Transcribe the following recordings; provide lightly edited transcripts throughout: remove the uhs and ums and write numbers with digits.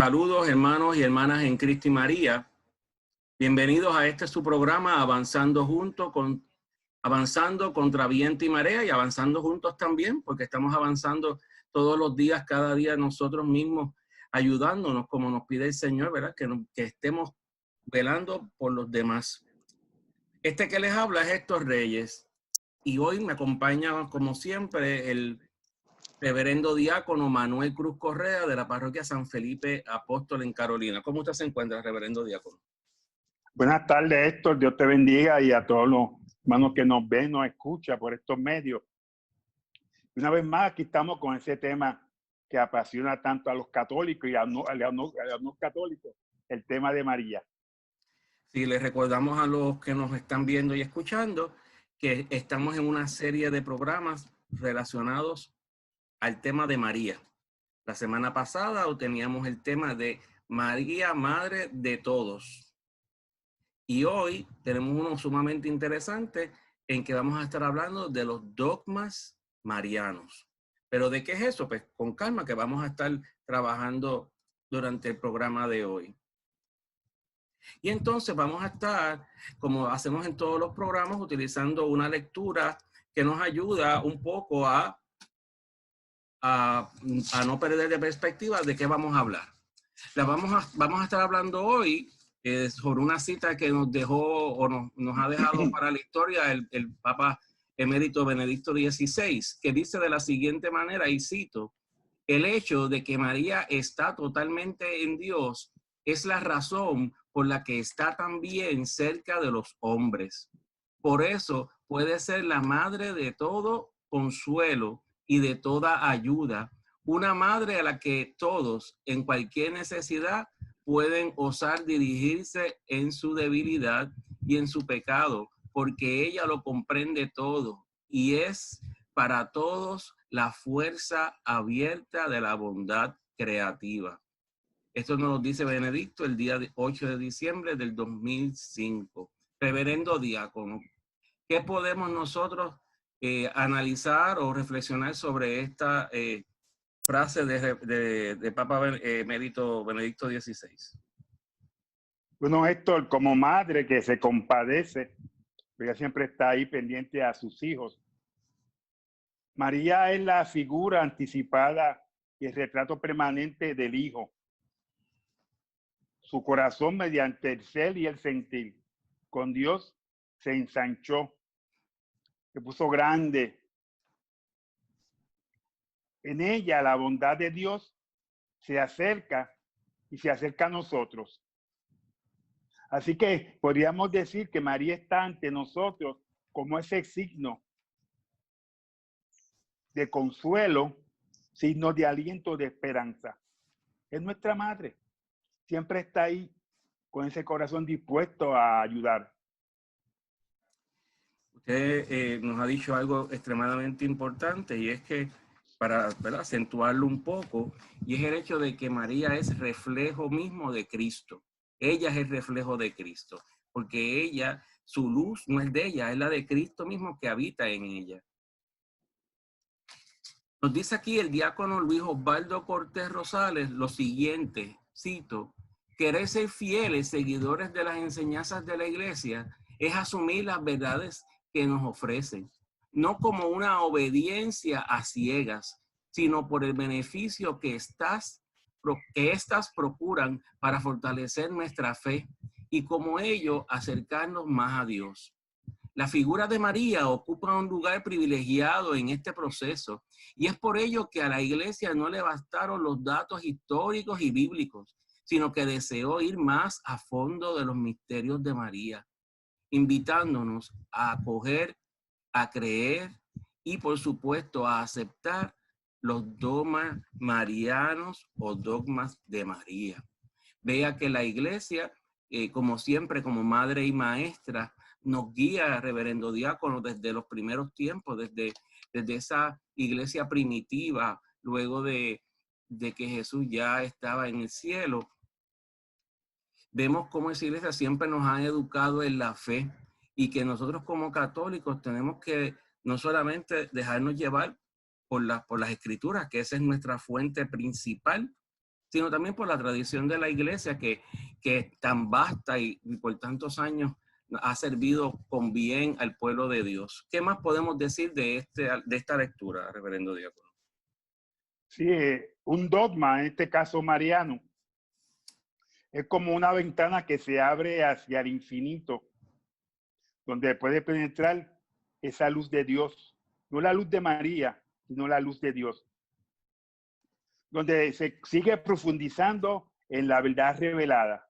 Saludos hermanos y hermanas en Cristo y María. Bienvenidos a este su programa Avanzando contra viento y marea, y avanzando juntos también, porque estamos avanzando todos los días, cada día nosotros mismos, ayudándonos como nos pide el Señor, ¿verdad? Que estemos velando por los demás. Este que les habla es Héctor Reyes, y hoy me acompaña como siempre el reverendo diácono Manuel Cruz Correa de la parroquia San Felipe Apóstol en Carolina. ¿Cómo usted se encuentra, reverendo diácono? Buenas tardes, Héctor. Dios te bendiga, y a todos los hermanos que nos ven, nos escuchan por estos medios. Una vez más, aquí estamos con ese tema que apasiona tanto a los católicos y a los no católicos, el tema de María. Sí, les recordamos a los que nos están viendo y escuchando que estamos en una serie de programas relacionados al tema de María. La semana pasada teníamos el tema de María, Madre de Todos. Y hoy tenemos uno sumamente interesante en que vamos a estar hablando de los dogmas marianos. ¿Pero de qué es eso? Pues con calma, que vamos a estar trabajando durante el programa de hoy. Y entonces vamos a estar, como hacemos en todos los programas, utilizando una lectura que nos ayuda un poco a no perder de perspectiva de qué vamos a hablar. Vamos a estar hablando hoy sobre una cita que nos dejó o nos ha dejado para la historia el Papa Emérito Benedicto XVI, que dice de la siguiente manera, y cito: el hecho de que María está totalmente en Dios es la razón por la que está también cerca de los hombres. Por eso puede ser la madre de todo consuelo y de toda ayuda, una madre a la que todos, en cualquier necesidad, pueden osar dirigirse en su debilidad y en su pecado, porque ella lo comprende todo y es para todos la fuerza abierta de la bondad creativa. Esto nos lo dice Benedicto el día 8 de diciembre del 2005. Reverendo diácono, ¿qué podemos nosotros analizar o reflexionar sobre esta frase de Papa Emérito Benedicto XVI? Bueno, Héctor, como madre que se compadece, ella siempre está ahí pendiente a sus hijos. María es la figura anticipada y el retrato permanente del Hijo. Su corazón, mediante el ser y el sentir con Dios, se ensanchó, se puso grande. En ella la bondad de Dios se acerca y se acerca a nosotros. Así que podríamos decir que María está ante nosotros como ese signo de consuelo, signo de aliento, de esperanza. Es nuestra madre. Siempre está ahí con ese corazón dispuesto a ayudar. Usted nos ha dicho algo extremadamente importante, y es que para, ¿verdad?, acentuarlo un poco, y es el hecho de que María es reflejo mismo de Cristo. Ella es el reflejo de Cristo, porque ella, su luz no es de ella, es la de Cristo mismo que habita en ella. Nos dice aquí el diácono Luis Osvaldo Cortés Rosales lo siguiente, cito: querer ser fieles seguidores de las enseñanzas de la Iglesia es asumir las verdades que nos ofrecen, no como una obediencia a ciegas, sino por el beneficio que estas procuran para fortalecer nuestra fe y como ello acercarnos más a Dios. La figura de María ocupa un lugar privilegiado en este proceso, y es por ello que a la Iglesia no le bastaron los datos históricos y bíblicos, sino que deseó ir más a fondo de los misterios de María, invitándonos a acoger, a creer y, por supuesto, a aceptar los dogmas marianos o dogmas de María. Vea que la Iglesia, como siempre, como madre y maestra, nos guía, reverendo diácono, desde los primeros tiempos, desde esa iglesia primitiva, luego de que Jesús ya estaba en el cielo. Vemos cómo esa iglesia siempre nos ha educado en la fe, y que nosotros como católicos tenemos que no solamente dejarnos llevar por las escrituras, que esa es nuestra fuente principal, sino también por la tradición de la iglesia que es tan vasta y por tantos años ha servido con bien al pueblo de Dios. ¿Qué más podemos decir de esta lectura, reverendo diácono? Sí, un dogma, en este caso mariano, es como una ventana que se abre hacia el infinito, donde puede penetrar esa luz de Dios, no la luz de María, sino la luz de Dios, donde se sigue profundizando en la verdad revelada.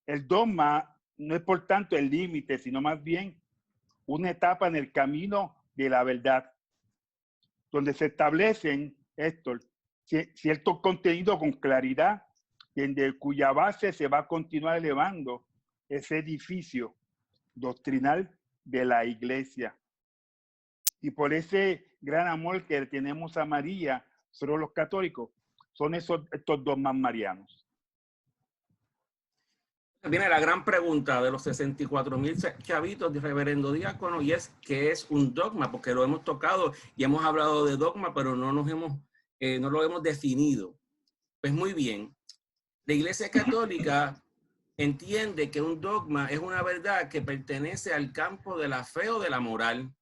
El dogma no es por tanto el límite, sino más bien una etapa en el camino de la verdad, donde se establecen ciertos contenidos con claridad, de cuya base se va a continuar elevando ese edificio doctrinal de la iglesia. Y por ese gran amor que tenemos a María, solo los católicos, son estos dogmas marianos. Viene la gran pregunta de los 64,000 chavitos de reverendo diácono, y es ¿qué es un dogma? Porque lo hemos tocado y hemos hablado de dogma, pero no lo hemos definido. Pues muy bien, la Iglesia Católica entiende que un dogma es una verdad que pertenece al campo de la fe o de la moral,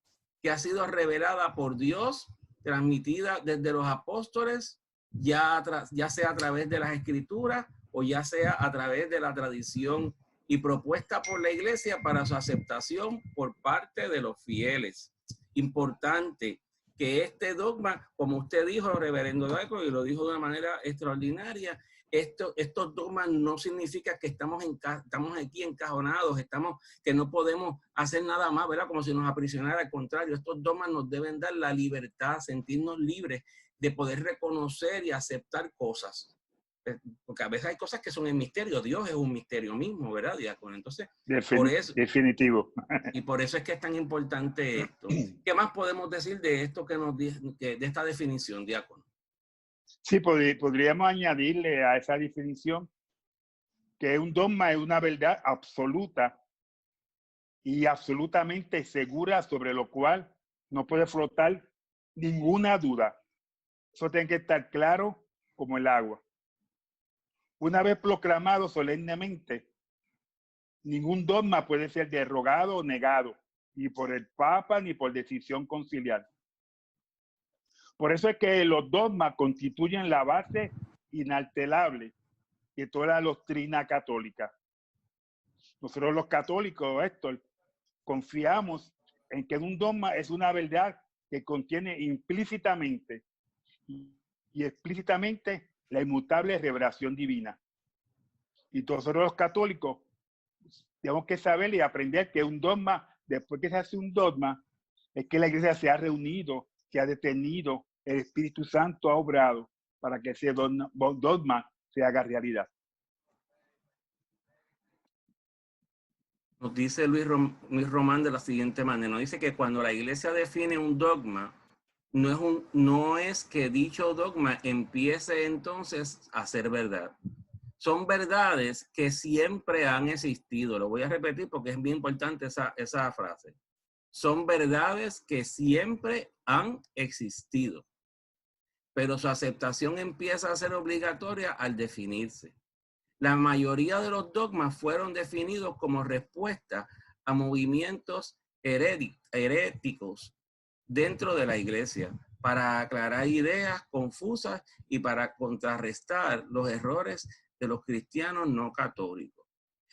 que ha sido revelada por Dios, transmitida desde los apóstoles, ya sea a través de las escrituras o ya sea a través de la tradición, y propuesta por la iglesia para su aceptación por parte de los fieles. Importante que este dogma, como usted dijo, reverendo diácono, y lo dijo de una manera extraordinaria, estos dogmas no significa que estamos aquí encajonados, que no podemos hacer nada más, ¿verdad? Como si nos aprisionara. Al contrario, estos dogmas nos deben dar la libertad, sentirnos libres de poder reconocer y aceptar cosas. Porque a veces hay cosas que son en misterio. Dios es un misterio mismo, ¿verdad, diácono? Entonces, por eso, definitivo. Y por eso es que es tan importante esto. ¿Qué más podemos decir de esto de esta definición, diácono? Sí, podríamos añadirle a esa definición que un dogma es una verdad absoluta y absolutamente segura sobre lo cual no puede flotar ninguna duda. Eso tiene que estar claro como el agua. Una vez proclamado solemnemente, ningún dogma puede ser derogado o negado, ni por el Papa ni por decisión conciliar. Por eso es que los dogmas constituyen la base inalterable de toda la doctrina católica. Nosotros los católicos, Héctor, confiamos en que un dogma es una verdad que contiene implícitamente y explícitamente la inmutable revelación divina. Y nosotros los católicos tenemos que saber y aprender que un dogma, después que se hace un dogma, es que la iglesia se ha reunido, se ha detenido, el Espíritu Santo ha obrado para que ese dogma se haga realidad. Nos dice Luis Román de la siguiente manera. Nos dice que cuando la iglesia define un dogma, no es que dicho dogma empiece entonces a ser verdad. Son verdades que siempre han existido. Lo voy a repetir porque es bien importante esa frase. Son verdades que siempre han existido, pero su aceptación empieza a ser obligatoria al definirse. La mayoría de los dogmas fueron definidos como respuesta a movimientos heréticos dentro de la iglesia, para aclarar ideas confusas y para contrarrestar los errores de los cristianos no católicos.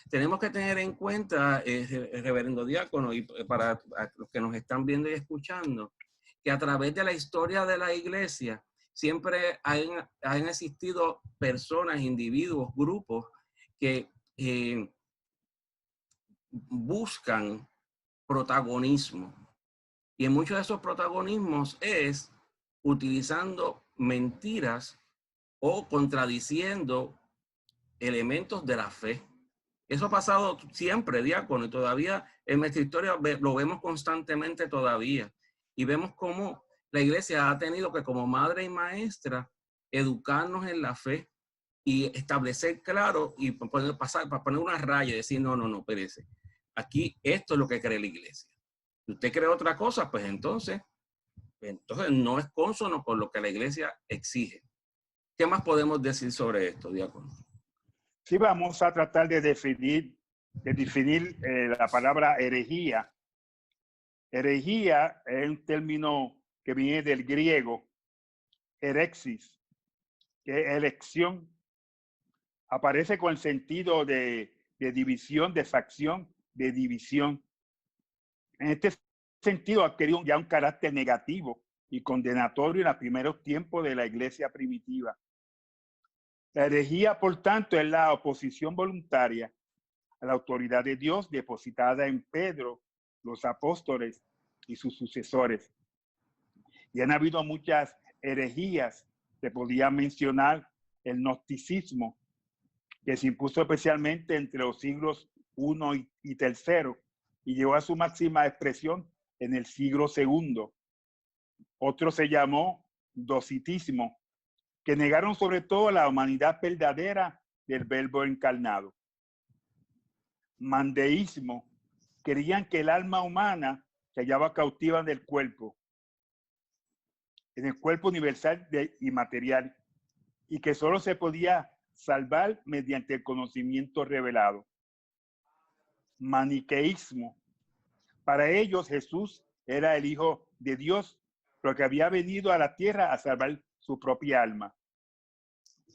Tenemos que tener en cuenta, reverendo diácono, y para los que nos están viendo y escuchando, que a través de la historia de la iglesia siempre han existido personas, individuos, grupos que buscan protagonismo. Y en muchos de esos protagonismos es utilizando mentiras o contradiciendo elementos de la fe. Eso ha pasado siempre, diácono, y todavía en nuestra historia lo vemos constantemente todavía. Y vemos cómo la iglesia ha tenido que, como madre y maestra, educarnos en la fe y establecer claro y para poner una raya y decir, no, espérese. Aquí esto es lo que cree la iglesia. Si usted cree otra cosa, pues entonces no es consono con lo que la iglesia exige. ¿Qué más podemos decir sobre esto, diácono? Sí, vamos a tratar de definir la palabra herejía. Herejía es un término que viene del griego, herexis, que es elección. Aparece con el sentido de división, de facción, de división. En este sentido, adquirió ya un carácter negativo y condenatorio en los primeros tiempos de la iglesia primitiva. La herejía, por tanto, es la oposición voluntaria a la autoridad de Dios depositada en Pedro, los apóstoles y sus sucesores. Y han habido muchas herejías. Se podía mencionar el gnosticismo, que se impuso especialmente entre los siglos I y III y llegó a su máxima expresión en el siglo II. Otro se llamó docetismo, que negaron sobre todo la humanidad verdadera del Verbo encarnado. Mandeísmo, creían que el alma humana se hallaba cautiva del cuerpo, en el cuerpo universal y material, y que solo se podía salvar mediante el conocimiento revelado. Maniqueísmo, para ellos Jesús era el Hijo de Dios, pero que había venido a la tierra a salvar su propia alma.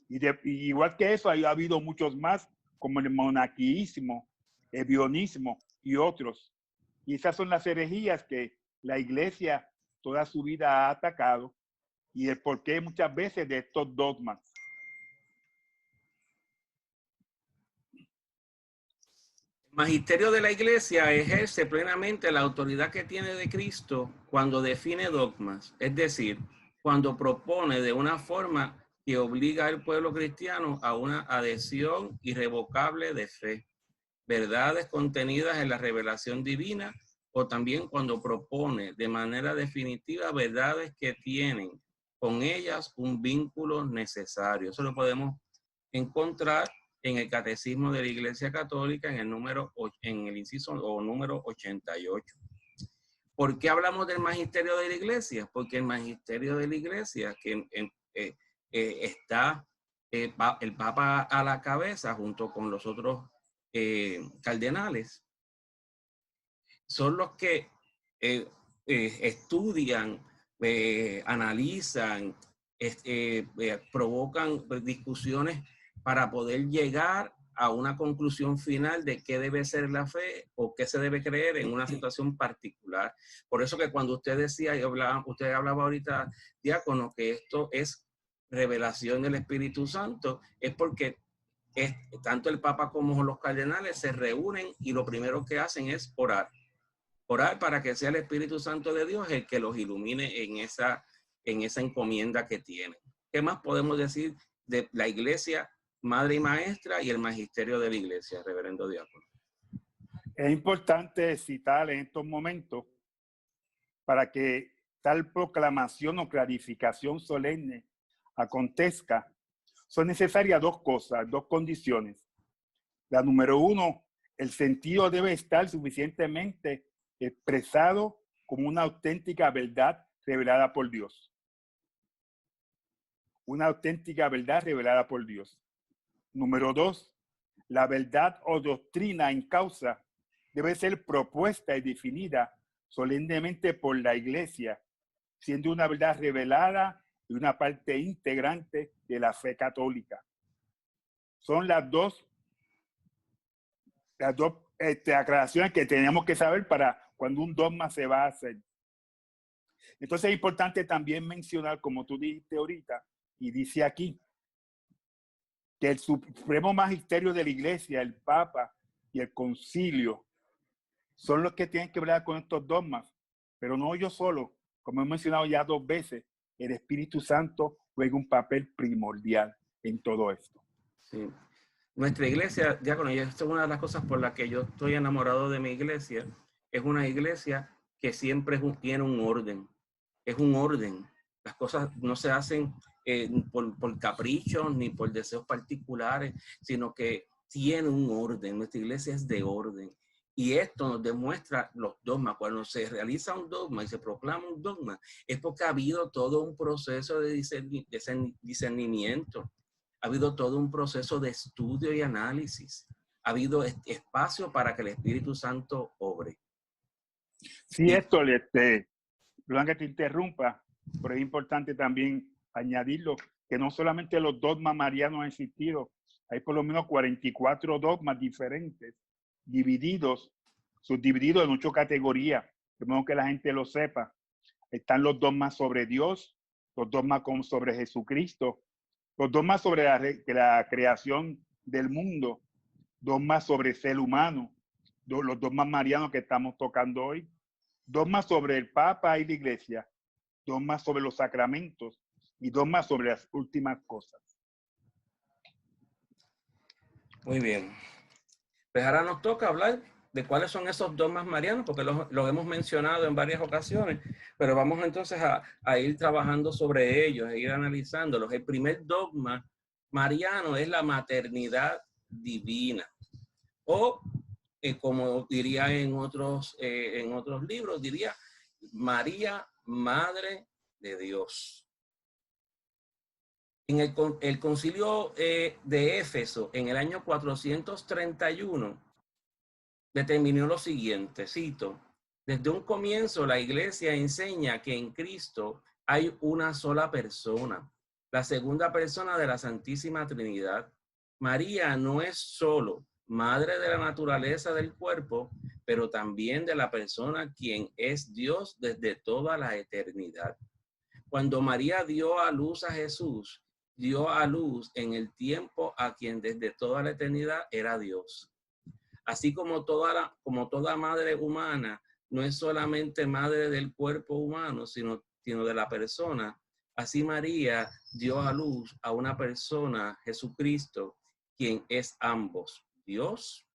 Y igual que eso, ha habido muchos más, como el monaquismo, el bionismo y otros. Y esas son las herejías que la iglesia toda su vida ha atacado y el porqué muchas veces de estos dogmas. El magisterio de la iglesia ejerce plenamente la autoridad que tiene de Cristo cuando define dogmas, es decir, cuando propone de una forma que obliga al pueblo cristiano a una adhesión irrevocable de fe, verdades contenidas en la revelación divina, o también cuando propone de manera definitiva verdades que tienen con ellas un vínculo necesario. Eso lo podemos encontrar en el Catecismo de la Iglesia Católica en el inciso o número 88. ¿Por qué hablamos del magisterio de la Iglesia? Porque el magisterio de la Iglesia, que está el Papa a la cabeza junto con los otros cardenales, son los que estudian, analizan, provocan discusiones para poder llegar a una conclusión final de qué debe ser la fe o qué se debe creer en una situación particular. Por eso que cuando usted decía, usted hablaba ahorita, diácono, que esto es revelación del Espíritu Santo, es porque tanto el Papa como los cardenales se reúnen y lo primero que hacen es orar. Orar para que sea el Espíritu Santo de Dios el que los ilumine en esa encomienda que tienen. ¿Qué más podemos decir de la iglesia, madre y maestra, y el magisterio de la iglesia, reverendo diácono? Es importante citar en estos momentos para que tal proclamación o clarificación solemne acontezca. Son necesarias dos cosas, dos condiciones. La número uno, el sentido debe estar suficientemente expresado como una auténtica verdad revelada por Dios. Una auténtica verdad revelada por Dios. Número dos, la verdad o doctrina en causa debe ser propuesta y definida solemnemente por la Iglesia, siendo una verdad revelada y una parte integrante de la fe católica. Son las dos aclaraciones que tenemos que saber para cuando un dogma se va a hacer. Entonces es importante también mencionar, como tú dijiste ahorita, y dice aquí, que el supremo magisterio de la iglesia, el Papa y el concilio, son los que tienen que hablar con estos dogmas, pero no yo solo. Como he mencionado ya 2 veces, el Espíritu Santo juega un papel primordial en todo esto. Sí. Nuestra iglesia, diácono, y esto es una de las cosas por las que yo estoy enamorado de mi iglesia, es una iglesia que siempre tiene un orden. Es un orden. Las cosas no se hacen por caprichos ni por deseos particulares, sino que tiene un orden. Nuestra iglesia es de orden. Y esto nos demuestra los dogmas. Cuando se realiza un dogma y se proclama un dogma, es porque ha habido todo un proceso de discernimiento. Ha habido todo un proceso de estudio y análisis. Ha habido espacio para que el Espíritu Santo obre. Sí, Héctor, perdón que te interrumpa, pero es importante también añadirlo, que no solamente los dogmas marianos han existido, hay por lo menos 44 dogmas diferentes, subdivididos en 8 categorías, de modo que la gente lo sepa. Están los dogmas sobre Dios, los dogmas sobre Jesucristo, los dogmas sobre la creación del mundo, dogmas sobre el ser humano, los dogmas marianos que estamos tocando hoy, dogmas sobre el Papa y la Iglesia, dogmas sobre los sacramentos y dogmas sobre las últimas cosas. Muy bien. Pues ahora nos toca hablar de cuáles son esos dogmas marianos, porque los hemos mencionado en varias ocasiones, pero vamos entonces a ir trabajando sobre ellos, a ir analizándolos. El primer dogma mariano es la maternidad divina, o como diría en otros libros, diría María, Madre de Dios. En el concilio de Éfeso, en el año 431, determinó lo siguiente, cito: desde un comienzo la Iglesia enseña que en Cristo hay una sola persona, la segunda persona de la Santísima Trinidad. María no es solo madre de la naturaleza del cuerpo, pero también de la persona quien es Dios desde toda la eternidad. Cuando María dio a luz a Jesús, dio a luz en el tiempo a quien desde toda la eternidad era Dios. Así como toda madre humana no es solamente madre del cuerpo humano, sino de la persona, así María dio a luz a una persona, Jesucristo, quien es ambos, Dios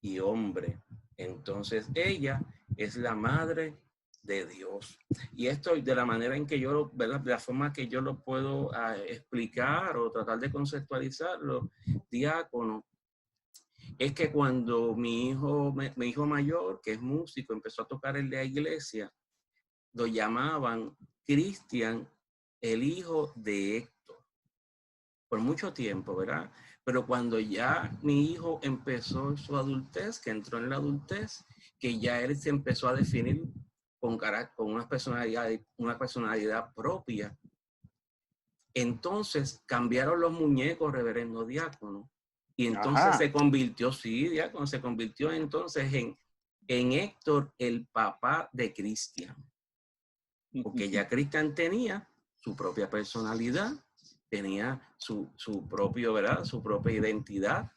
y hombre. Entonces ella es la madre de Dios. Y esto, de la manera en que yo, ¿verdad? De la forma que yo lo puedo explicar o tratar de conceptualizarlo, diácono, es que cuando mi hijo mayor, que es músico, empezó a tocar en la iglesia, lo llamaban Cristian, el hijo de Héctor, por mucho tiempo, ¿verdad? Pero cuando ya mi hijo empezó su adultez, que entró en la adultez, que ya él se empezó a definir con una personalidad propia, entonces cambiaron los muñecos, reverendo diácono, y entonces se convirtió, sí, diácono, se convirtió entonces en Héctor, el papá de Cristian. Porque ya Cristian tenía su propia personalidad, tenía su propio, ¿verdad? Su propia identidad.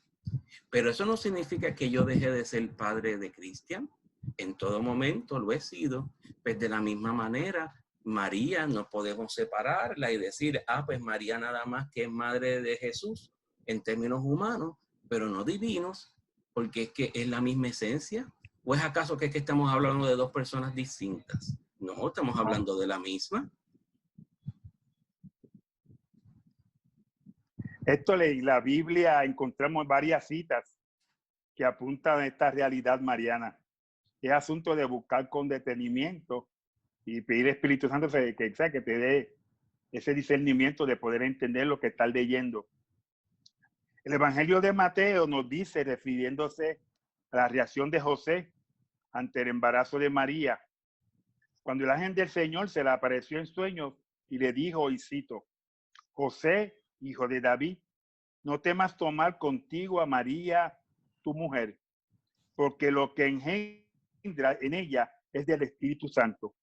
Pero eso no significa que yo deje de ser padre de Cristian. En todo momento lo he sido. Pues de la misma manera, María no podemos separarla y decir, pues María nada más que es madre de Jesús en términos humanos, pero no divinos, porque es que es la misma esencia. ¿O es acaso que es que estamos hablando de dos personas distintas? No, estamos hablando de la misma. Esto en la Biblia encontramos varias citas que apuntan a esta realidad mariana. Es asunto de buscar con detenimiento y pedir al Espíritu Santo que te dé ese discernimiento de poder entender lo que estás leyendo. El Evangelio de Mateo nos dice, refiriéndose a la reacción de José ante el embarazo de María, cuando el ángel del Señor se le apareció en sueños y le dijo, y cito: José, hijo de David, no temas tomar contigo a María, tu mujer, porque lo que engendra en ella es del Espíritu Santo.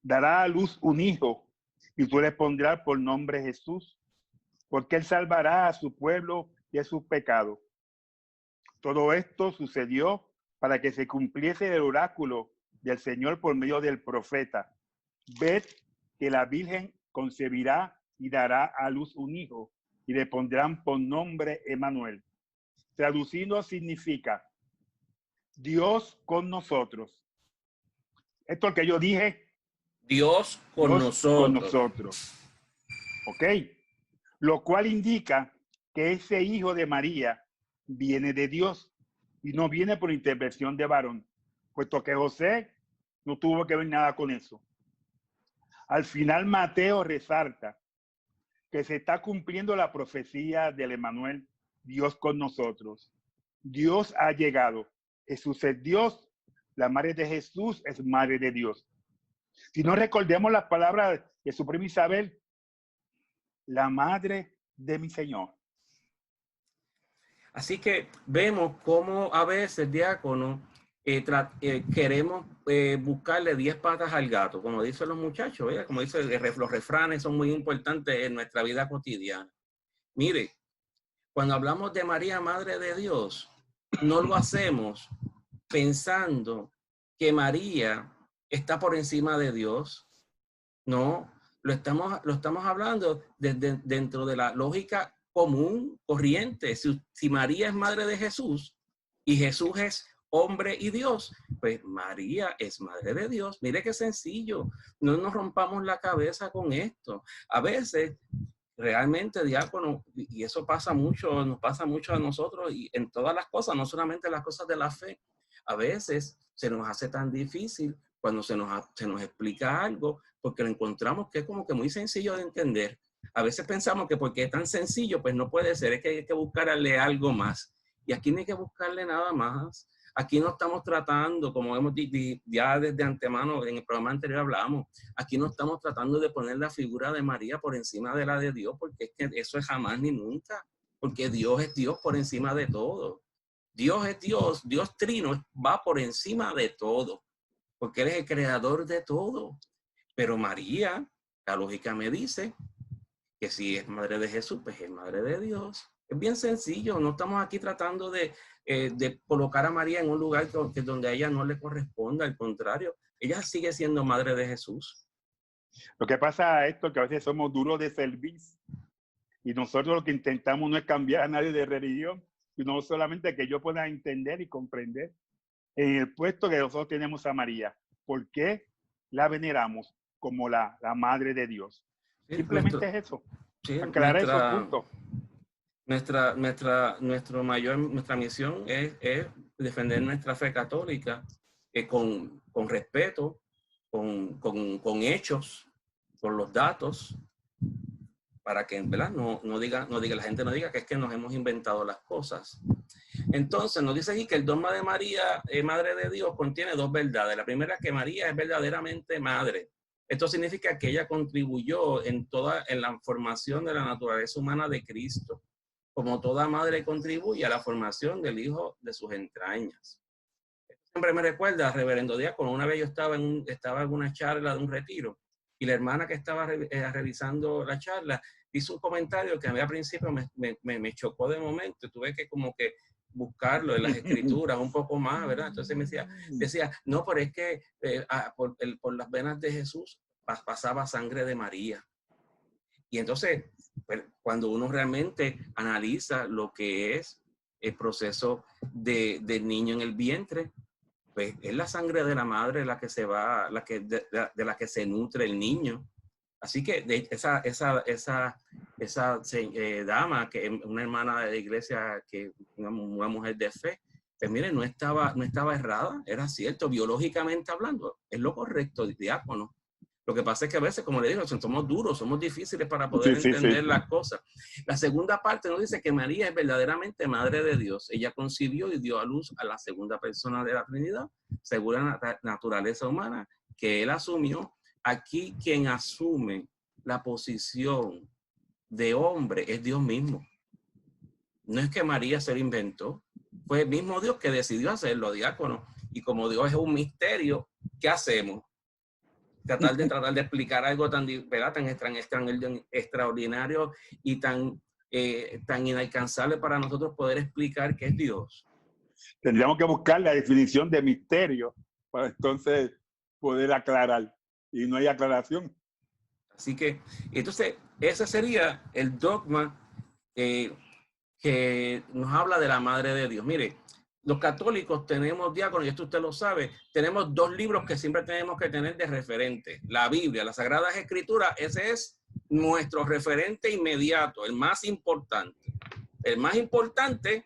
Dará a luz un hijo y tú le pondrás por nombre Jesús, porque él salvará a su pueblo de sus pecados. Todo esto sucedió para que se cumpliese el oráculo del Señor por medio del profeta. Ved que la Virgen concebirá y dará a luz un hijo y le pondrán por nombre Emmanuel. Traducido significa Dios con nosotros. Esto es lo que yo dije. Dios con nosotros. ¿Ok? Lo cual indica que ese hijo de María viene de Dios. y no viene por intervención de varón, puesto que José no tuvo que ver nada con eso. Al final Mateo resalta que se está cumpliendo la profecía del Emmanuel, Dios con nosotros. Dios ha llegado. Jesús es Dios. La madre de Jesús es madre de Dios. Si no recordemos las palabras de su prima Isabel, la madre de mi Señor. Así que vemos cómo a veces, diácono, queremos buscarle 10 patas al gato, como dicen los muchachos, ¿verdad? Como dicen los refranes, son muy importantes en nuestra vida cotidiana. Mire, cuando hablamos de María, Madre de Dios, no lo hacemos pensando que María está por encima de Dios. No, lo estamos hablando dentro de la lógica común, corriente. Si María es madre de Jesús y Jesús es hombre y Dios, pues María es madre de Dios. Mire qué sencillo. No nos rompamos la cabeza con esto. A veces, realmente, diácono, y eso pasa mucho, nos pasa mucho a nosotros y en todas las cosas, no solamente las cosas de la fe. A veces se nos hace tan difícil cuando se nos explica algo, porque lo encontramos que es como que muy sencillo de entender. A veces pensamos que porque es tan sencillo, pues no puede ser, es que hay que buscarle algo más. Y aquí no hay que buscarle nada más. Aquí no estamos tratando, como hemos dicho ya desde antemano, en el programa anterior hablábamos, aquí no estamos tratando de poner la figura de María por encima de la de Dios, porque es que eso es jamás ni nunca, porque Dios es Dios por encima de todo. Dios es Dios, Dios trino va por encima de todo, porque Él es el creador de todo. Pero María, la lógica me dice que si es madre de Jesús, pues es madre de Dios. Es bien sencillo, no estamos aquí tratando de colocar a María en un lugar donde a ella no le corresponda, al contrario, ella sigue siendo madre de Jesús. Lo que pasa es que a veces somos duros de servicio y nosotros lo que intentamos no es cambiar a nadie de religión, sino solamente que yo pueda entender y comprender en el puesto que nosotros tenemos a María. ¿Por qué la veneramos como la madre de Dios? Sí, simplemente es eso. Sí, aclarar esos puntos. Nuestra misión es defender nuestra fe católica con respeto, con hechos, con los datos, para que, ¿verdad? La gente no diga que es que nos hemos inventado las cosas. Entonces nos dice aquí que el dogma de María, Madre de Dios, contiene dos verdades. La primera es que María es verdaderamente madre. Esto significa que ella contribuyó en la formación de la naturaleza humana de Cristo, como toda madre contribuye a la formación del hijo de sus entrañas. Siempre me recuerda, reverendo diácono, una vez yo estaba en una charla de un retiro y la hermana que estaba revisando la charla hizo un comentario que a mí al principio me chocó de momento. Tuve que como que buscarlo en las escrituras un poco más, ¿verdad? Entonces me decía, no, pero es que por las venas de Jesús pasaba sangre de María. Y entonces, pues, cuando uno realmente analiza lo que es el proceso del niño en el vientre, pues es la sangre de la madre la que se va, de la que se nutre el niño. Así que esa dama, que es una hermana de la iglesia, que una mujer de fe, pues mire, no estaba errada, era cierto, biológicamente hablando, es lo correcto, diácono. Lo que pasa es que a veces, como le digo, somos duros, somos difíciles para poder entender las cosas. La segunda parte nos dice que María es verdaderamente madre de Dios. Ella concibió y dio a luz a la segunda persona de la Trinidad, según la naturaleza humana que Él asumió. Aquí quien asume la posición de hombre es Dios mismo. No es que María se lo inventó, fue el mismo Dios que decidió hacerlo, diácono. Y como Dios es un misterio, ¿qué hacemos? Tratar de explicar algo tan extraordinario y tan inalcanzable para nosotros poder explicar qué es Dios. Tendríamos que buscar la definición de misterio para entonces poder aclarar, y no hay aclaración. Así que, entonces, ese sería el dogma que nos habla de la Madre de Dios. Mire, los católicos tenemos, diácono, y esto usted lo sabe, tenemos dos libros que siempre tenemos que tener de referente. La Biblia, las Sagradas Escrituras, ese es nuestro referente inmediato, el más importante. El más importante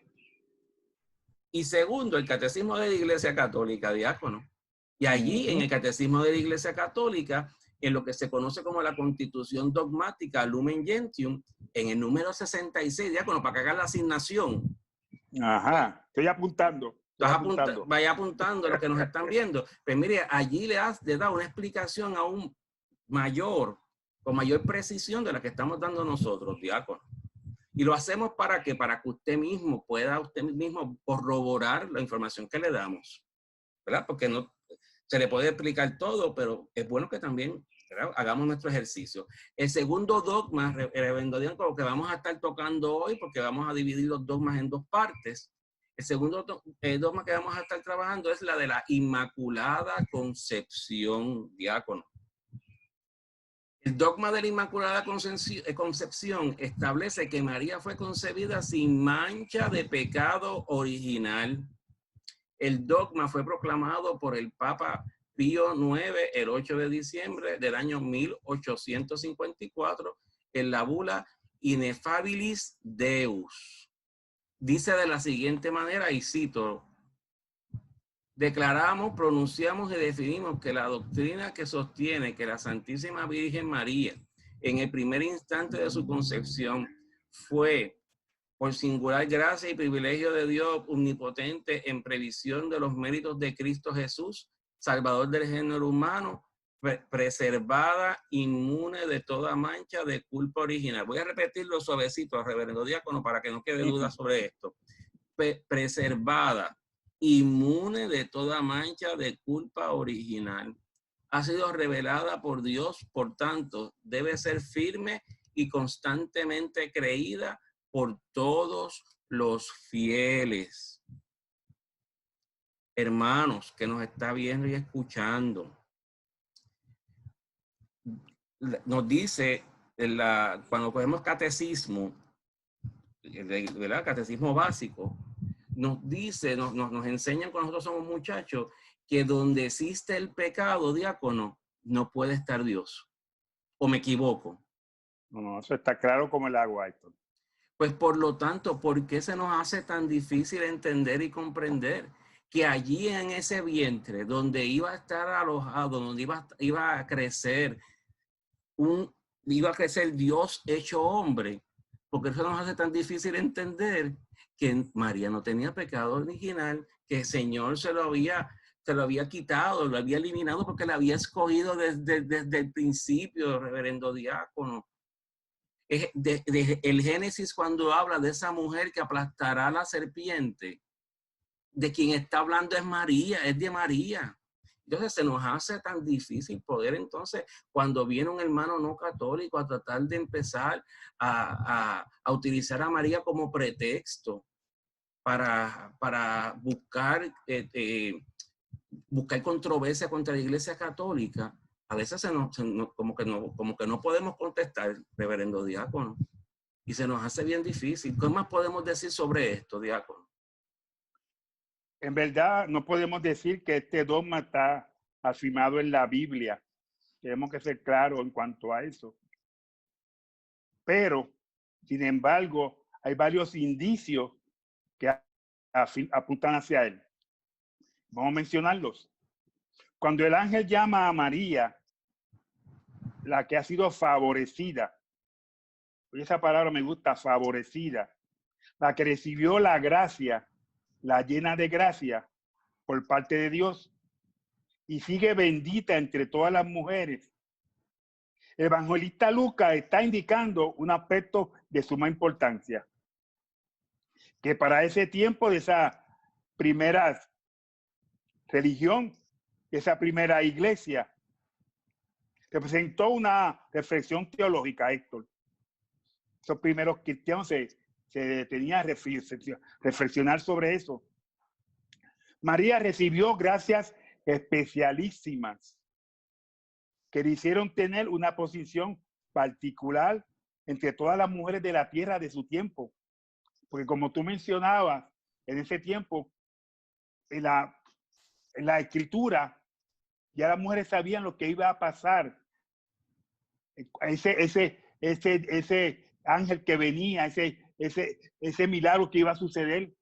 Y segundo, el Catecismo de la Iglesia Católica, diácono. Y allí, en el Catecismo de la Iglesia Católica, en lo que se conoce como la Constitución Dogmática Lumen Gentium, en el número 66, diácono, para que hagan la asignación. Ajá, estoy apuntando. Vaya apuntando a lo que nos están viendo. Pues mire, allí le da una explicación aún mayor, con mayor precisión de la que estamos dando nosotros, diácono. Y lo hacemos para que usted mismo pueda corroborar la información que le damos, ¿verdad? Porque no se le puede explicar todo, pero es bueno que también, ¿verdad?, hagamos nuestro ejercicio. El segundo dogma, reverendo Diácono, que vamos a estar tocando hoy, porque vamos a dividir los dogmas en dos partes. El segundo dogma que vamos a estar trabajando es la de la Inmaculada Concepción, diácono. El dogma de la Inmaculada Concepción establece que María fue concebida sin mancha de pecado original. El dogma fue proclamado por el Papa Pío IX el 8 de diciembre del año 1854 en la bula Ineffabilis Deus. Dice de la siguiente manera, y cito: declaramos, pronunciamos y definimos que la doctrina que sostiene que la Santísima Virgen María, en el primer instante de su concepción, fue por singular gracia y privilegio de Dios omnipotente en previsión de los méritos de Cristo Jesús, Salvador del género humano, preservada, inmune de toda mancha de culpa original. Voy a repetirlo suavecito, reverendo diácono, para que no quede duda sobre esto. Preservada, inmune de toda mancha de culpa original. Ha sido revelada por Dios, por tanto, debe ser firme y constantemente creída por todos los fieles. Hermanos que nos está viendo y escuchando, nos dice, cuando cogemos catecismo, ¿verdad?, catecismo básico, nos dice, nos enseñan cuando nosotros somos muchachos, que donde existe el pecado, diácono, no puede estar Dios. ¿O me equivoco? No, eso está claro como el agua, Héctor. Pues por lo tanto, ¿por qué se nos hace tan difícil entender y comprender que allí en ese vientre, donde iba a estar alojado, donde iba a crecer Dios hecho hombre? Porque eso nos hace tan difícil entender que María no tenía pecado original, que el Señor se lo había quitado, lo había eliminado porque la había escogido desde el principio, reverendo diácono. El Génesis, cuando habla de esa mujer que aplastará a la serpiente, de quien está hablando es María, es de María. Entonces se nos hace tan difícil poder, entonces, cuando viene un hermano no católico a tratar de empezar a utilizar a María como pretexto para buscar controversia contra la Iglesia Católica, a veces como que no podemos contestar, reverendo diácono, y se nos hace bien difícil. ¿Qué más podemos decir sobre esto, diácono? En verdad, no podemos decir que este dogma está afirmado en la Biblia. Tenemos que ser claros en cuanto a eso. Pero, sin embargo, hay varios indicios que apuntan hacia él. Vamos a mencionarlos. Cuando el ángel llama a María, la que ha sido favorecida, esa palabra me gusta, favorecida, la que recibió la gracia, la llena de gracia por parte de Dios y sigue bendita entre todas las mujeres. El evangelista Lucas está indicando un aspecto de suma importancia, que para ese tiempo de esa primera religión, esa primera iglesia, representó una reflexión teológica, Héctor. Esos primeros cristianos se detenían a reflexionar sobre eso. María recibió gracias especialísimas que le hicieron tener una posición particular entre todas las mujeres de la tierra de su tiempo. Porque como tú mencionabas, en ese tiempo, en la escritura, ya las mujeres sabían lo que iba a pasar. Ese ángel que venía, ese milagro que iba a suceder.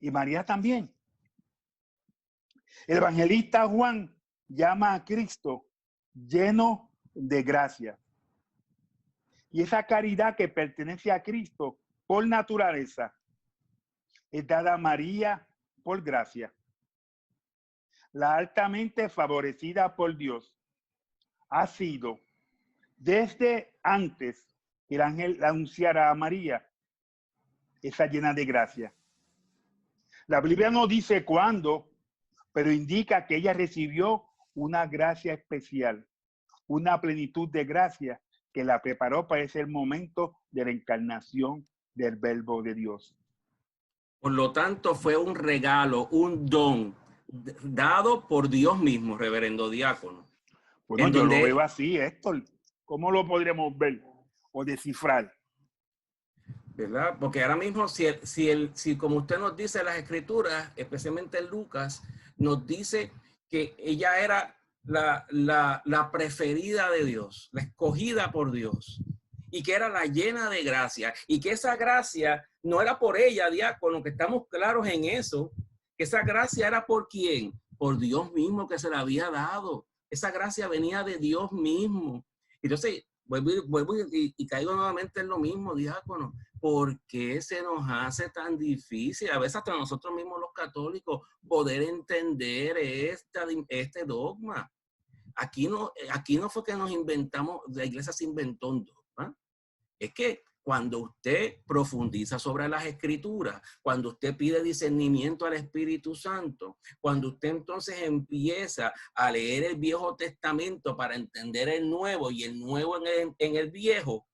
y María también. El evangelista Juan llama a Cristo lleno de gracia. Y esa caridad que pertenece a Cristo por naturaleza es dada a María por gracia. La altamente favorecida por Dios ha sido desde antes que el ángel anunciara a María, esa llena de gracia. La Biblia no dice cuándo, pero indica que ella recibió una gracia especial, una plenitud de gracia que la preparó para ese momento de la encarnación del Verbo de Dios. Por lo tanto, fue un regalo, un don dado por Dios mismo, reverendo diácono. Bueno, yo lo veo así, Héctor. ¿Cómo lo podremos ver o descifrar? ¿Verdad? Porque ahora mismo, si como usted nos dice en las escrituras, especialmente en Lucas, nos dice que ella era la preferida de Dios, la escogida por Dios, y que era la llena de gracia, y que esa gracia no era por ella, diácono, que estamos claros en eso, que esa gracia era por quién, por Dios mismo que se la había dado. Esa gracia venía de Dios mismo. Entonces, vuelvo y caigo nuevamente en lo mismo, diácono. ¿Por qué se nos hace tan difícil, a veces hasta nosotros mismos los católicos, poder entender este dogma? Aquí no fue que nos inventamos, la iglesia se inventó un dogma. Es que cuando usted profundiza sobre las escrituras, cuando usted pide discernimiento al Espíritu Santo, cuando usted entonces empieza a leer el Viejo Testamento para entender el Nuevo y el Nuevo en el Viejo,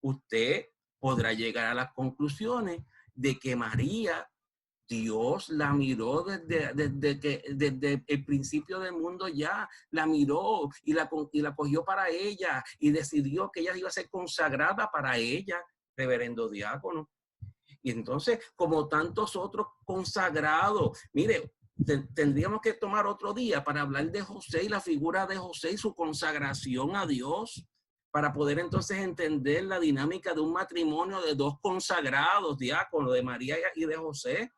usted podrá llegar a las conclusiones de que María, Dios la miró desde el principio del mundo, ya la miró y la cogió para ella y decidió que ella iba a ser consagrada para ella, reverendo diácono. Y entonces, como tantos otros consagrados, mire, tendríamos que tomar otro día para hablar de José y la figura de José y su consagración a Dios, para poder entonces entender la dinámica de un matrimonio de dos consagrados, diáconos, de María y de José.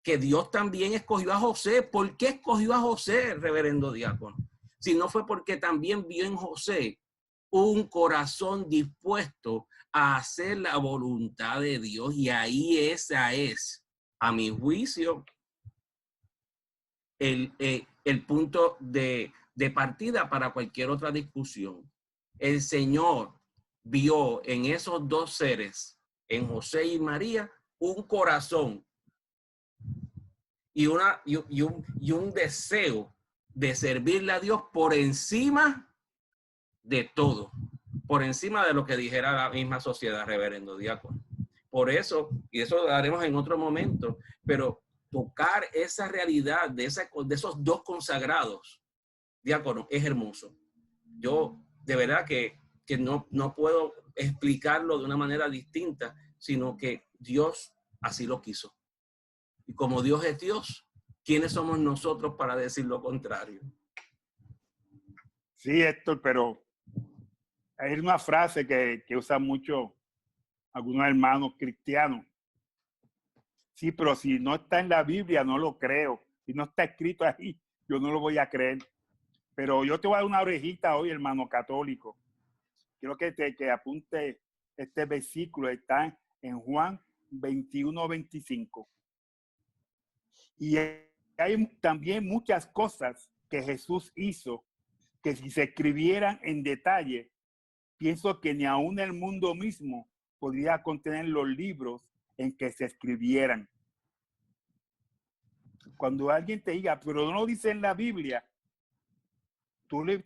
Que Dios también escogió a José. ¿Por qué escogió a José, reverendo diácono? Si no fue porque también vio en José un corazón dispuesto a hacer la voluntad de Dios. Y ahí esa es, a mi juicio, el punto de partida para cualquier otra discusión. El Señor vio en esos dos seres, en José y María, un corazón y un deseo de servirle a Dios por encima de todo, por encima de lo que dijera la misma sociedad, reverendo diácono. Por eso, y eso lo haremos en otro momento, pero tocar esa realidad de esos dos consagrados, diácono, es hermoso. Yo de verdad que no puedo explicarlo de una manera distinta, sino que Dios así lo quiso. Y como Dios es Dios, ¿quiénes somos nosotros para decir lo contrario? Sí, Héctor, pero hay una frase que usan mucho algunos hermanos cristianos. Sí, pero si no está en la Biblia, no lo creo. Si no está escrito ahí, yo no lo voy a creer. Pero yo te voy a dar una orejita hoy, hermano católico. Quiero que apunte este versículo. Está en Juan 21-25. Y hay también muchas cosas que Jesús hizo que si se escribieran en detalle, pienso que ni aún el mundo mismo podría contener los libros en que se escribieran. Cuando alguien te diga, pero no lo dice en la Biblia, tú le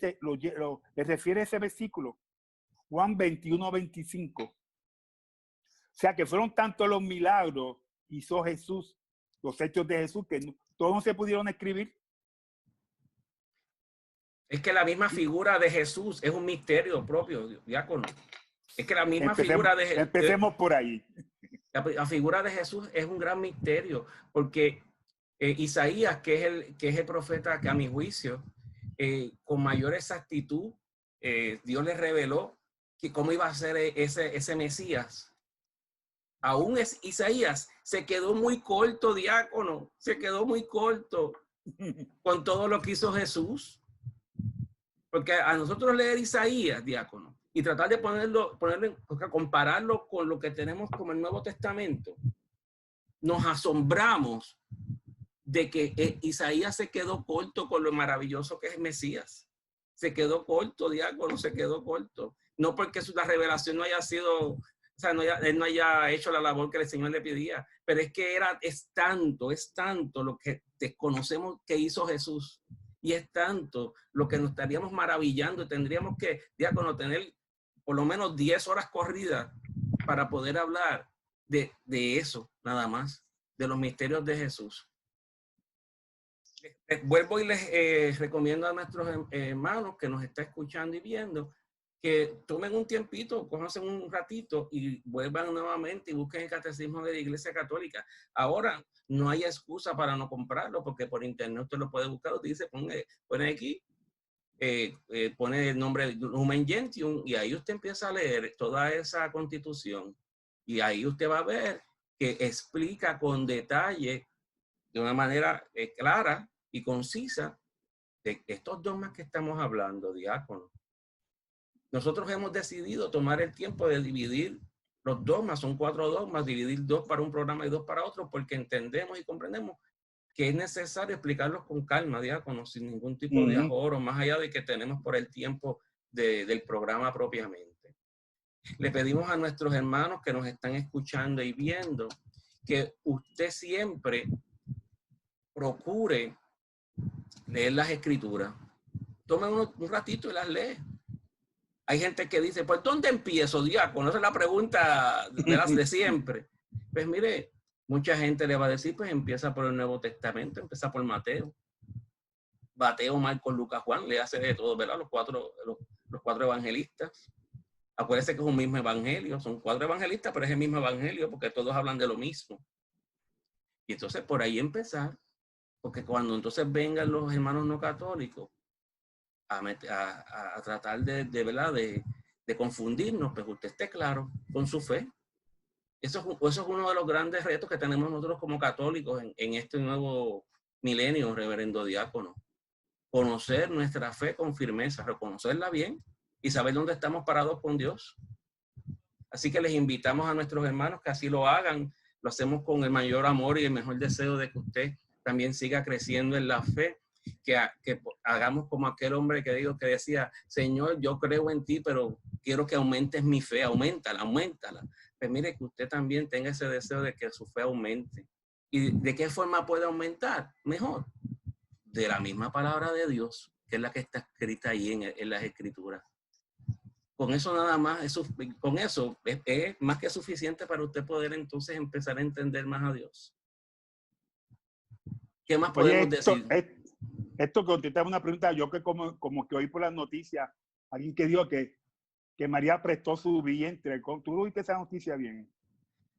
refieres a ese versículo, Juan 21-25. O sea que fueron tantos los milagros hizo Jesús, los hechos de Jesús, que todos no se pudieron escribir. Es que la misma figura de Jesús es un misterio propio, diácono. Es que la misma figura de Jesús. Empecemos por ahí. La figura de Jesús es un gran misterio, porque Isaías, que es el profeta que a mi juicio, con mayor exactitud, Dios le reveló que cómo iba a ser ese Mesías. Aún Isaías se quedó muy corto, diácono, se quedó muy corto con todo lo que hizo Jesús. Porque a nosotros leer Isaías, diácono, y tratar de compararlo con lo que tenemos como el Nuevo Testamento, nos asombramos de que Isaías se quedó corto con lo maravilloso que es Mesías. Se quedó corto, diácono, se quedó corto. No porque la revelación no haya sido, o sea, él no haya hecho la labor que el Señor le pedía, pero es que es tanto lo que desconocemos que hizo Jesús. Y es tanto lo que nos estaríamos maravillando. Tendríamos que, diácono, tener por lo menos 10 horas corridas para poder hablar de eso, nada más, de los misterios de Jesús. Vuelvo y les recomiendo a nuestros hermanos que nos están escuchando y viendo que tomen un tiempito, conocen un ratito y vuelvan nuevamente y busquen el catecismo de la Iglesia Católica. Ahora no hay excusa para no comprarlo, porque por internet usted lo puede buscar. Usted dice, pone aquí, pone el nombre de Lumen Gentium y ahí usted empieza a leer toda esa constitución y ahí usted va a ver que explica con detalle, de una manera clara y concisa, de estos dogmas que estamos hablando, diácono. Nosotros hemos decidido tomar el tiempo de dividir los dogmas, son 4 dogmas, dividir 2 para un programa y 2 para otro, porque entendemos y comprendemos que es necesario explicarlos con calma, diácono, sin ningún tipo de ajoro, más allá de que tenemos por el tiempo del programa propiamente. Le pedimos a nuestros hermanos que nos están escuchando y viendo que usted siempre procure leer las escrituras. Tome un ratito y las lee. Hay gente que dice, pues, ¿dónde empiezo, diácono? Esa es la pregunta de siempre. Pues mire, mucha gente le va a decir, pues empieza por el Nuevo Testamento, empieza por Mateo. Mateo, Marcos, Lucas, Juan, le hace de todo, ¿verdad? Los cuatro evangelistas. Acuérdense que es un mismo evangelio, son 4 evangelistas, pero es el mismo evangelio porque todos hablan de lo mismo. Y entonces por ahí empezar, porque cuando entonces vengan los hermanos no católicos a tratar ¿verdad? de confundirnos, pues usted esté claro con su fe. Eso es uno de los grandes retos que tenemos nosotros como católicos en este nuevo milenio, reverendo diácono. Conocer nuestra fe con firmeza, reconocerla bien y saber dónde estamos parados con Dios. Así que les invitamos a nuestros hermanos que así lo hagan. Lo hacemos con el mayor amor y el mejor deseo de que usted también siga creciendo en la fe. Que hagamos como aquel hombre que decía, Señor, yo creo en ti, pero quiero que aumentes mi fe, auméntala. Pues mire, que usted también tenga ese deseo de que su fe aumente. ¿Y de qué forma puede aumentar? Mejor, de la misma palabra de Dios, que es la que está escrita ahí en las Escrituras. Con eso nada más, con eso es más que suficiente para usted poder entonces empezar a entender más a Dios. ¿Qué más podemos decir? Esto contestaba una pregunta, yo que como que oí por las noticias, alguien que dijo que María prestó su vientre. ¿Tú oíste esa noticia bien?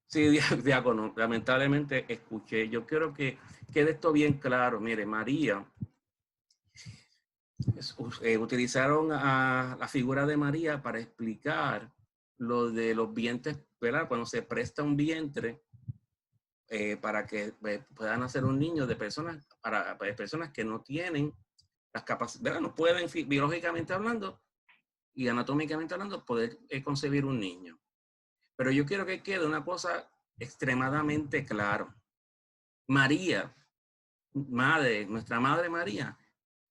Sí, diácono, lamentablemente escuché. Yo quiero que quede esto bien claro. Mire, María, utilizaron a la figura de María para explicar lo de los vientres, ¿verdad? Cuando se presta un vientre para que puedan nacer un niño de personas, para personas que no tienen las capacidades, no pueden biológicamente hablando y anatómicamente hablando poder concebir un niño. Pero yo quiero que quede una cosa extremadamente clara. María, nuestra madre María,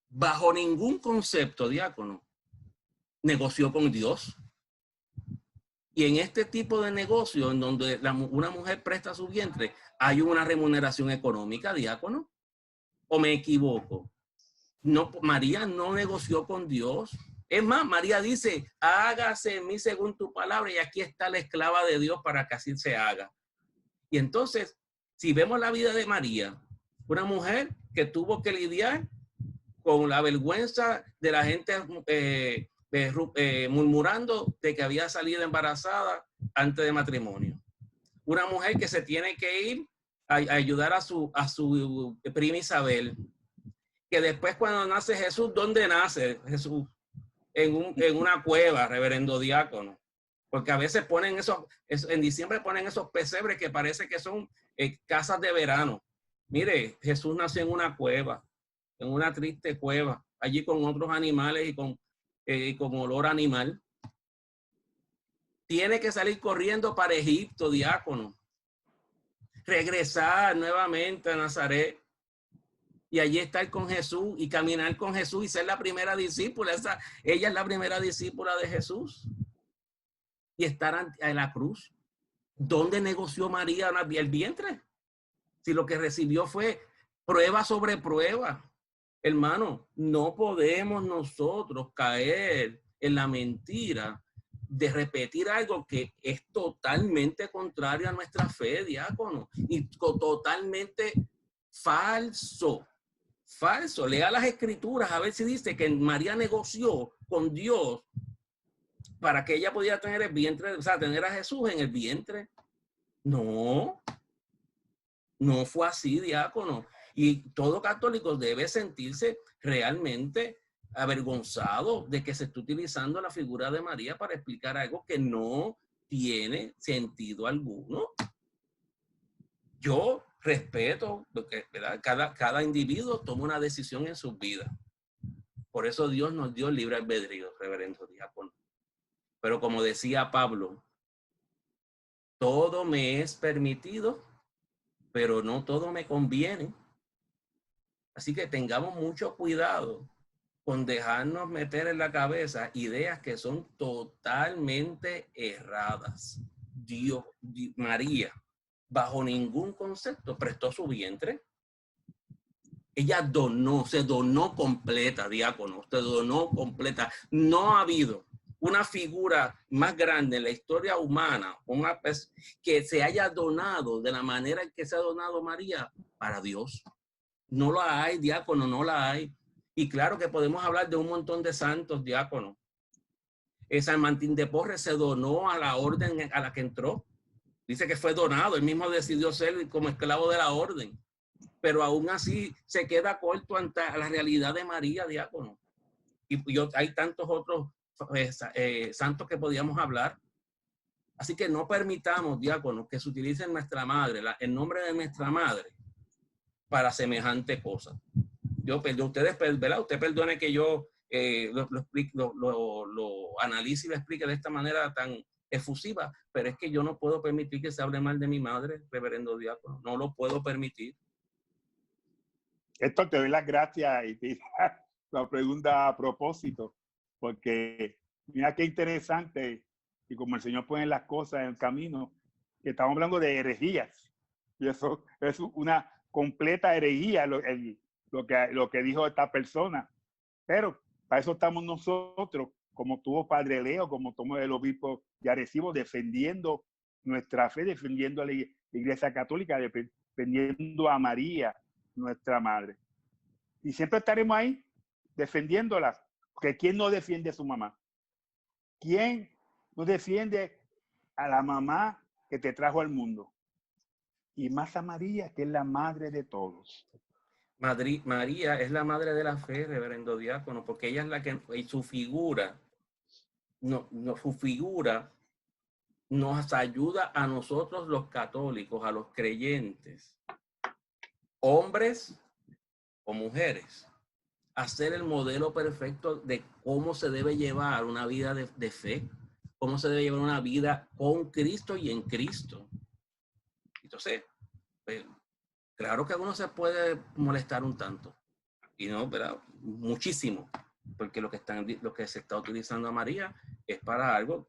bajo ningún concepto, diácono, negoció con Dios. Y en este tipo de negocio, en donde una mujer presta su vientre, ¿hay una remuneración económica, diácono? ¿O me equivoco? No, María no negoció con Dios. Es más, María dice, hágase en mí según tu palabra, y aquí está la esclava de Dios para que así se haga. Y entonces, si vemos la vida de María, una mujer que tuvo que lidiar con la vergüenza de la gente murmurando de que había salido embarazada antes de matrimonio. Una mujer que se tiene que ir a ayudar a su prima Isabel, que después cuando nace Jesús, ¿dónde nace Jesús? En una cueva, reverendo diácono. Porque a veces ponen en diciembre ponen esos pesebres que parece que son casas de verano. Mire, Jesús nació en una cueva, en una triste cueva, allí con otros animales y con olor animal. Tiene que salir corriendo para Egipto, diácono. Regresar nuevamente a Nazaret. Y allí estar con Jesús y caminar con Jesús y ser la primera discípula. Ella es la primera discípula de Jesús. Y estar en la cruz. ¿Dónde negoció María el vientre? Si lo que recibió fue prueba sobre prueba. Hermano, no podemos nosotros caer en la mentira de repetir algo que es totalmente contrario a nuestra fe, diácono, y totalmente falso. Falso. Lea las escrituras a ver si dice que María negoció con Dios para que ella pudiera tener el vientre, o sea, tener a Jesús en el vientre. No, no fue así, diácono. Y todo católico debe sentirse realmente avergonzado de que se esté utilizando la figura de María para explicar algo que no tiene sentido alguno. Yo respeto lo que, ¿verdad? Cada individuo toma una decisión en su vida. Por eso Dios nos dio libre albedrío, reverendo diácono. Pero como decía Pablo, todo me es permitido, pero no todo me conviene. Así que tengamos mucho cuidado con dejarnos meter en la cabeza ideas que son totalmente erradas. María, bajo ningún concepto, prestó su vientre. Ella se donó completa, diácono, se donó completa. No ha habido una figura más grande en la historia humana que se haya donado de la manera en que se ha donado María para Dios. No la hay, diácono, no la hay. Y claro que podemos hablar de un montón de santos, diácono. San Martín de Porres se donó a la orden a la que entró. Dice que fue donado, él mismo decidió ser como esclavo de la orden. Pero aún así se queda corto ante la realidad de María, diácono. Y hay tantos otros santos que podíamos hablar. Así que no permitamos, diácono, que se utilice nuestra madre, el nombre de nuestra madre, para semejante cosa. Usted perdone que yo lo analice y lo explique de esta manera tan efusiva, pero es que yo no puedo permitir que se hable mal de mi madre, reverendo diácono. No lo puedo permitir. Esto te doy las gracias y te la pregunta a propósito, porque mira qué interesante, y como el Señor pone las cosas en el camino, que estamos hablando de herejías, y eso es una completa herejía lo que dijo esta persona, pero para eso estamos nosotros, como tuvo Padre Leo, como tuvo el obispo de Arecibo, defendiendo nuestra fe, defendiendo a la Iglesia Católica, defendiendo a María, nuestra madre. Y siempre estaremos ahí defendiéndola, porque ¿quién no defiende a su mamá? ¿Quién no defiende a la mamá que te trajo al mundo? Y más a María, que es la madre de todos. María es la madre de la fe, reverendo diácono, porque ella es la que, y su figura nos ayuda a nosotros los católicos, a los creyentes, hombres o mujeres, a ser el modelo perfecto de cómo se debe llevar una vida de fe, cómo se debe llevar una vida con Cristo y en Cristo. Entonces, pues, claro que uno se puede molestar un tanto, y no, pero muchísimo, porque lo que se está utilizando a María es para algo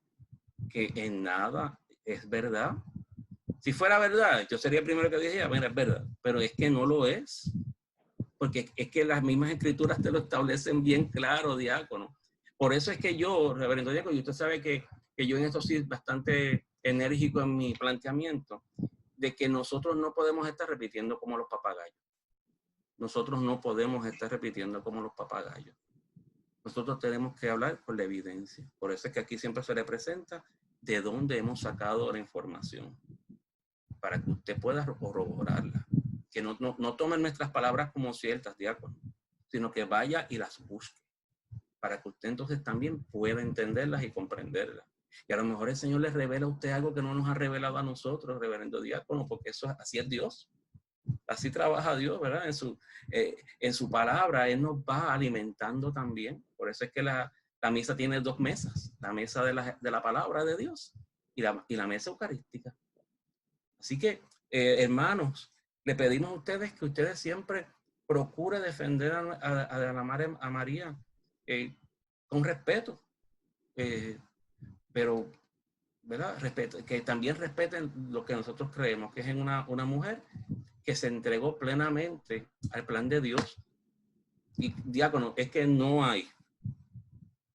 que en nada es verdad. Si fuera verdad, yo sería el primero que dijera, mira, es verdad, pero es que no lo es, porque es que las mismas escrituras te lo establecen bien claro, diácono. Por eso es que yo, reverendo diácono, y usted sabe que yo en esto sí bastante enérgico en mi planteamiento, de que nosotros no podemos estar repitiendo como los papagayos. Nosotros no podemos estar repitiendo como los papagayos. Nosotros tenemos que hablar con la evidencia. Por eso es que aquí siempre se le presenta de dónde hemos sacado la información, para que usted pueda corroborarla. Que no tomen nuestras palabras como ciertas, diácono, sino que vaya y las busque, para que usted entonces también pueda entenderlas y comprenderlas. Y a lo mejor el Señor le revela a usted algo que no nos ha revelado a nosotros, reverendo diácono, porque así es Dios. Así trabaja Dios, ¿verdad? En su palabra, Él nos va alimentando también. Por eso es que la misa tiene dos mesas, la mesa de la palabra de Dios y la mesa eucarística. Así que, hermanos, le pedimos a ustedes que ustedes siempre procuren defender a María con respeto, pero, ¿verdad? Que también respeten lo que nosotros creemos, que es en una mujer que se entregó plenamente al plan de Dios. Y diácono, es que no hay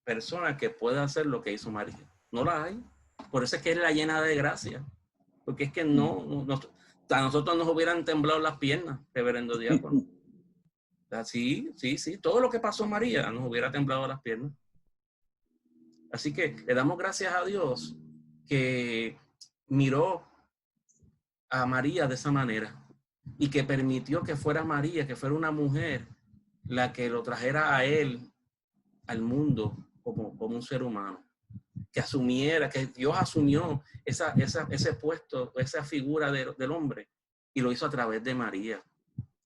persona que pueda hacer lo que hizo María. No la hay. Por eso es que es la llena de gracia. Porque es que a nosotros nos hubieran temblado las piernas, reverendo diácono. Sí. Todo lo que pasó a María nos hubiera temblado las piernas. Así que le damos gracias a Dios que miró a María de esa manera y que permitió que fuera María, que fuera una mujer la que lo trajera a él, al mundo, como un ser humano. Que asumiera, que Dios asumió ese puesto, esa figura del hombre y lo hizo a través de María.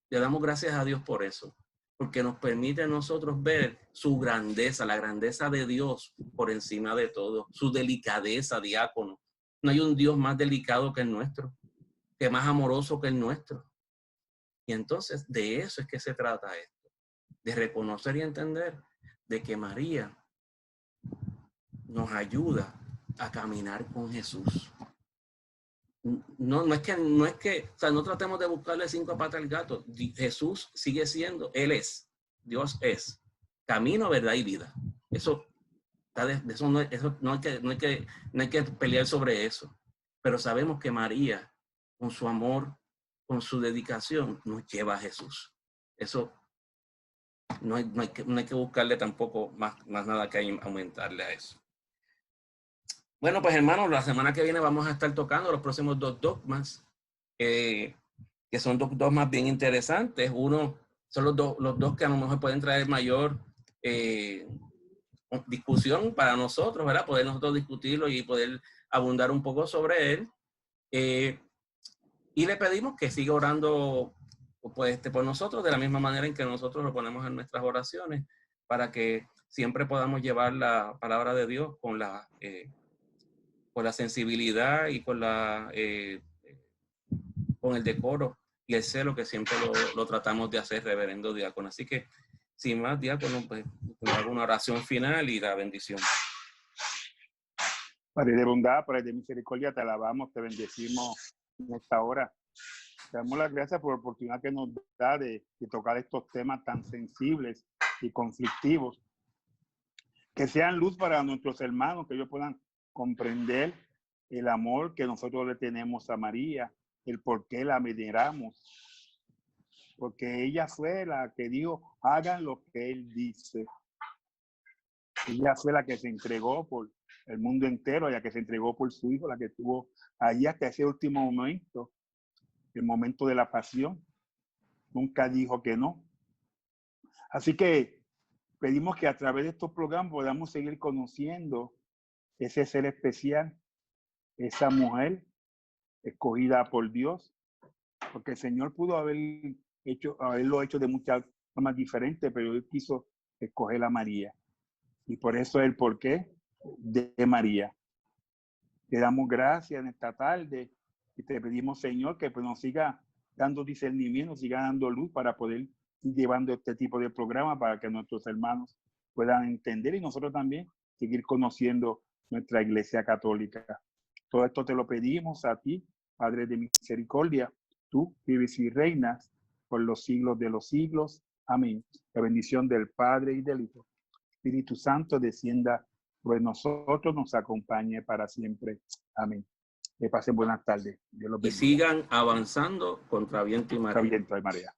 Le damos gracias a Dios por eso, porque nos permite a nosotros ver su grandeza, la grandeza de Dios por encima de todo, su delicadeza, diácono. No hay un Dios más delicado que el nuestro, que más amoroso que el nuestro. Y entonces de eso es que se trata esto, de reconocer y entender de que María nos ayuda a caminar con Jesús. No es que, o sea, no tratemos de buscarle 5 patas al gato. Jesús sigue siendo, Él es, Dios es, camino, verdad y vida. Eso no hay que pelear sobre eso. Pero sabemos que María, con su amor, con su dedicación, nos lleva a Jesús. Eso no hay que buscarle tampoco más nada que aumentarle a eso. Bueno, pues hermanos, la semana que viene vamos a estar tocando los próximos 2 dogmas, que son 2 dogmas bien interesantes. Uno son los dos que a lo mejor pueden traer mayor discusión para nosotros, ¿verdad? Poder nosotros discutirlo y poder abundar un poco sobre él. Y le pedimos que siga orando pues, por nosotros de la misma manera en que nosotros lo ponemos en nuestras oraciones, para que siempre podamos llevar la palabra de Dios con la sensibilidad y con el decoro y el celo que siempre lo tratamos de hacer, reverendo diácono. Así que, sin más, diácono, pues hago una oración final y la bendición. Padre de bondad, Padre de misericordia, te alabamos, te bendecimos en esta hora. Te damos las gracias por la oportunidad que nos da de tocar estos temas tan sensibles y conflictivos. Que sean luz para nuestros hermanos, que ellos puedan comprender el amor que nosotros le tenemos a María, el por qué la veneramos. Porque ella fue la que dijo, hagan lo que Él dice. Ella fue la que se entregó por el mundo entero, la que se entregó por su hijo, la que estuvo allí hasta ese último momento, el momento de la pasión. Nunca dijo que no. Así que pedimos que a través de estos programas podamos seguir conociendo ese ser especial, esa mujer escogida por Dios, porque el Señor pudo haberlo hecho de muchas formas diferentes, pero Él quiso escoger a María. Y por eso es el porqué de María. Te damos gracias en esta tarde y te pedimos, Señor, que pues nos siga dando discernimiento, siga dando luz para poder ir llevando este tipo de programa para que nuestros hermanos puedan entender y nosotros también seguir conociendo nuestra Iglesia Católica. Todo esto te lo pedimos a ti, Padre de misericordia. Tú vives y reinas por los siglos de los siglos. Amén. La bendición del Padre y del Hijo. Espíritu Santo descienda sobre nosotros, nos acompañe para siempre. Amén. Que pasen buenas tardes. Dios los bendiga. Y sigan avanzando contra viento y marea. Contra viento y marea.